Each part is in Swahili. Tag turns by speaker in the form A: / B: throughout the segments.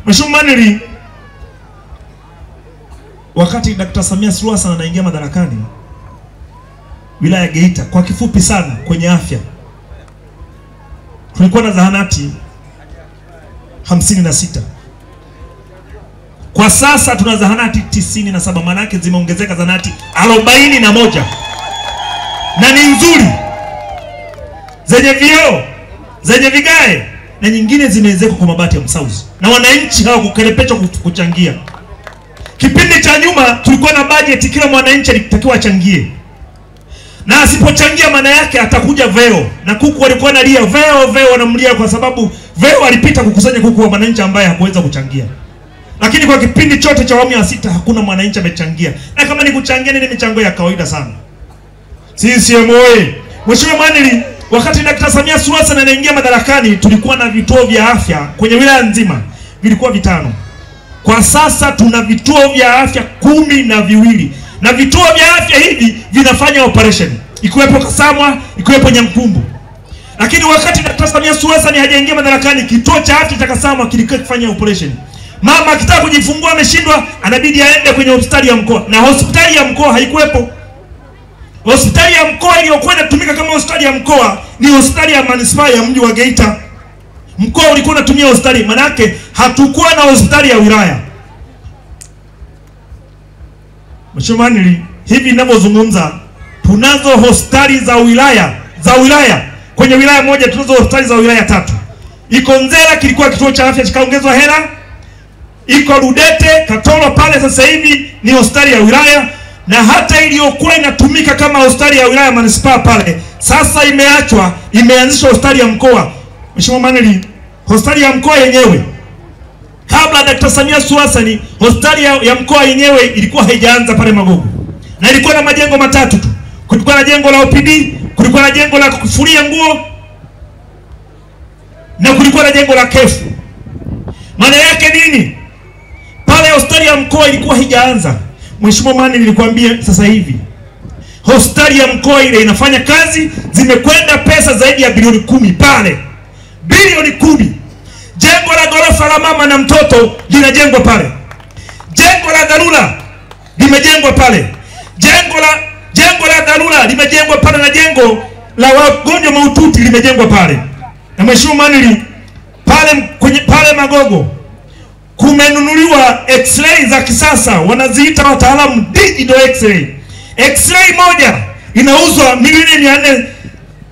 A: Mheshimiwa Manili, wakati Dr. Samia Suluhu Hassan anaingia madarakani, wilaya ya Geita kwa kifupi sana kwenye afya tulikuwa na zahanati 56. Kwa sasa tuna zahanati 97, maana yake zimeongezeka zahanati 41 na ni nzuri, zenye vioo, zenye vigae, na nyingine zimeezekwa kwa mabati ya msauzi, na wananchi hawakukelepechwa kuchangia. Kipindi cha nyuma tulikuwa na bajeti, kila mwananchi alitakiwa achangie, na asipochangia maana yake atakuja veo, na kuku walikuwa nalia veo wanamlia kwa sababu veo alipita kukusanya kuku wa mwananchi ambaye hakuweza kuchangia. Lakini kwa kipindi chote cha awamu ya 6 hakuna mwananchi amechangia, na kama ni kuchangia ni michango ya kawaida sana. CCM oyee! Mheshimiwa Manili, wakati Dr. Samia Suluhu Hassan anaingia madarakani tulikuwa na vituo vya afya kwenye wilaya nzima vilikuwa 5. Kwa sasa tuna vituo vya afya 12, na vituo vya afya hivi vinafanya operation, ikiwepo Kasamwa, ikiwepo Nyamkumbu. Lakini wakati Dr. Samia Suluhu Hassan hajaingia madarakani, kituo cha afya cha Kasamwa kilikuwa kifanya operation. Mama akitaka kujifungua ameshindwa, anabidi aende kwenye hospitali ya mkoa, na hospitali ya mkoa haikuwepo. Hospitali ya mkoa iliyokuwa inatumika kama hospitali ya mkoa ni hospitali ya manispaa ya mji wa Geita. Mkoa ulikuwa unatumia hospitali, manake hatukuwa na hospitali ya wilaya. Mheshimiwa Manili, hivi ninavyozungumza tunazo hospitali za wilaya. Kwenye wilaya moja tunazo hospitali za wilaya 3. Iko Nzera kilikuwa kituo cha afya kikaongezwa hela. Iko Rudete, Katoro pale sasa hivi ni hospitali ya wilaya, na hata iliyokuwa inatumika kama hospitali ya wilaya manispaa pale sasa imeachwa, imeanzishwa hospitali ya mkoa. Mheshimiwa Manili, hospitali ya mkoa yenyewe kabla Dr. Samia Suluhu Hassan, hospitali ya mkoa yenyewe ilikuwa haijaanza pale Magogo, na ilikuwa na majengo 3 tu. Kulikuwa na jengo la OPD, kulikuwa na jengo la kufulia nguo, na kulikuwa na jengo la kefu. Maana yake nini? Pale hospitali ya mkoa ilikuwa haijaanza. Mheshimiwa Manili, nilikwambia sasa hivi hospitali ya mkoa ile inafanya kazi, zimekwenda pesa zaidi ya bilioni 10 pale. Bilioni 10. Jengo la ghorofa la mama na mtoto linajengwa pale. Jengo la dharura limejengwa pale. Jengo la dharura limejengwa pale, na jengo la wagonjwa mahututi limejengwa pale. Na Mheshimiwa Manili, pale Magogo kumenunuliwa x-ray za kisasa, wanaziita wataalamu digital x-ray. X-ray moja inauzwa milioni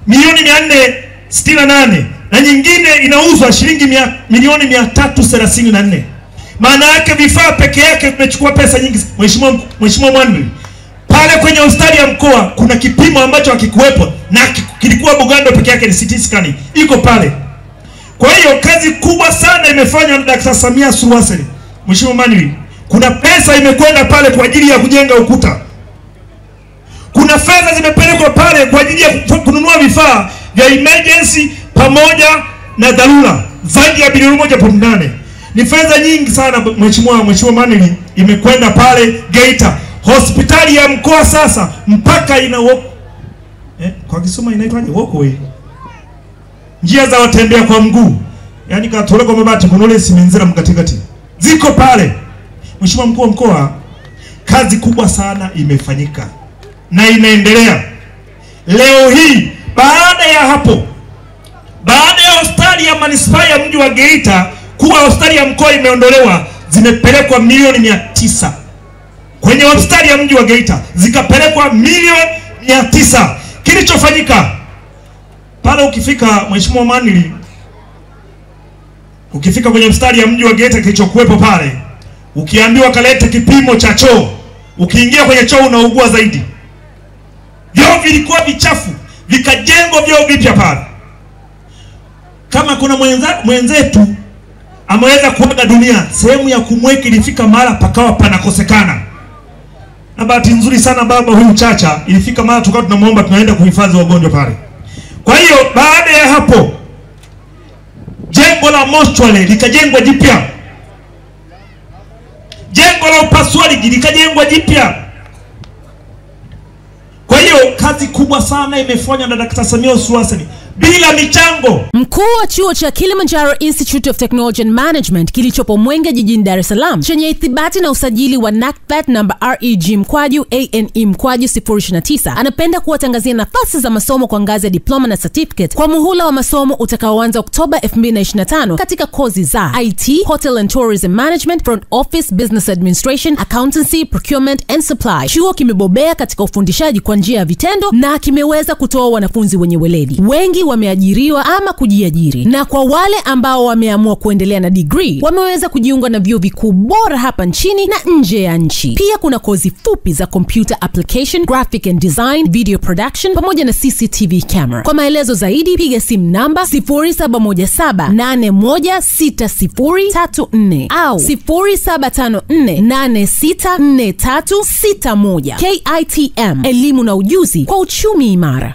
A: 468, na nyingine inauzwa shilingi milioni 334. Maana yake vifaa peke yake vimechukua pesa nyingi. Mheshimiwa Manili, pale kwenye hospitali ya mkoa kuna kipimo ambacho hakikuwepo, na kilikuwa Bugando peke yake, ni CT scan iko pale. Kwa hiyo kazi kubwa sana imefanywa na Dr. Samia Suluhu Hassan. Mheshimiwa Manili, kuna pesa imekwenda pale kwa ajili ya kujenga ukuta. Kuna fedha zimepelekwa pale kwa ajili ya kununua vifaa vya emergency pamoja na dharura, zaidi ya bilioni 1.8. Ni fedha nyingi sana Mheshimiwa Manili imekwenda pale Geita. Hospitali ya mkoa sasa mpaka kwa Kisoma inaitwaje? Walkway. Njia za watembea kwa mguu. Yaani Katoro kwa mabati kunole simenzera mkatikati. Ziko pale. Mheshimiwa mkuu wa mkoa, kazi kubwa sana imefanyika na inaendelea. Leo hii baada ya hospitali ya manispaa ya mji wa Geita kuwa hospitali ya mkoa imeondolewa, zimepelekwa milioni 900. Kwenye hospitali ya mji wa Geita zikapelekwa milioni 900. Kilichofanyika pale, ukifika Mheshimiwa Manili, ukifika kwenye hospitali ya mji wa Geita kilichokuwepo pale, ukiambiwa kalete kipimo cha choo, ukiingia kwenye choo unaugua zaidi. Vyoo vilikuwa vichafu, vikajengwa vyoo vipya pale. Kama kuna mwenzetu ameweza kuaga dunia, sehemu ya kumweka ilifika mara pakawa panakosekana. Na bahati nzuri sana baba huyu Chacha, ilifika mara tukawa tunamuomba tunaenda kuhifadhi wagonjwa pale. Kwa hiyo baada ya hapo jengo la mortuary likajengwa jipya. Jengo la upasuaji likajengwa jipya. Kwa hiyo kazi kubwa sana imefanywa na Dr. Samia Suluhu Hassan bila michango.
B: Mkuu wa chuo cha Kilimanjaro Institute of Technology and Management kilichopo Mwenge jijini Dar es Salaam chenye ithibati na usajili wa NACTVET namba REG/ANE/029 anapenda kuwatangazia nafasi za masomo kwa ngazi ya diploma na certificate kwa muhula wa masomo utakaoanza Oktoba 2025 katika kozi za IT, Hotel and Tourism Management, Front Office, Business Administration, Accountancy, Procurement and Supply. Chuo kimebobea katika ufundishaji kwa njia ya vitendo na kimeweza kutoa wanafunzi wenye weledi. Wengi wameajiriwa ama kujiajiri, na kwa wale ambao wameamua kuendelea na degree wameweza kujiunga na vyuo vikuu bora hapa nchini na nje ya nchi. Pia kuna kozi fupi za computer application, graphic and design, video production pamoja na CCTV camera. Kwa maelezo zaidi piga simu namba 0717816034 au 0754864361. KITM, elimu na ujuzi kwa uchumi imara.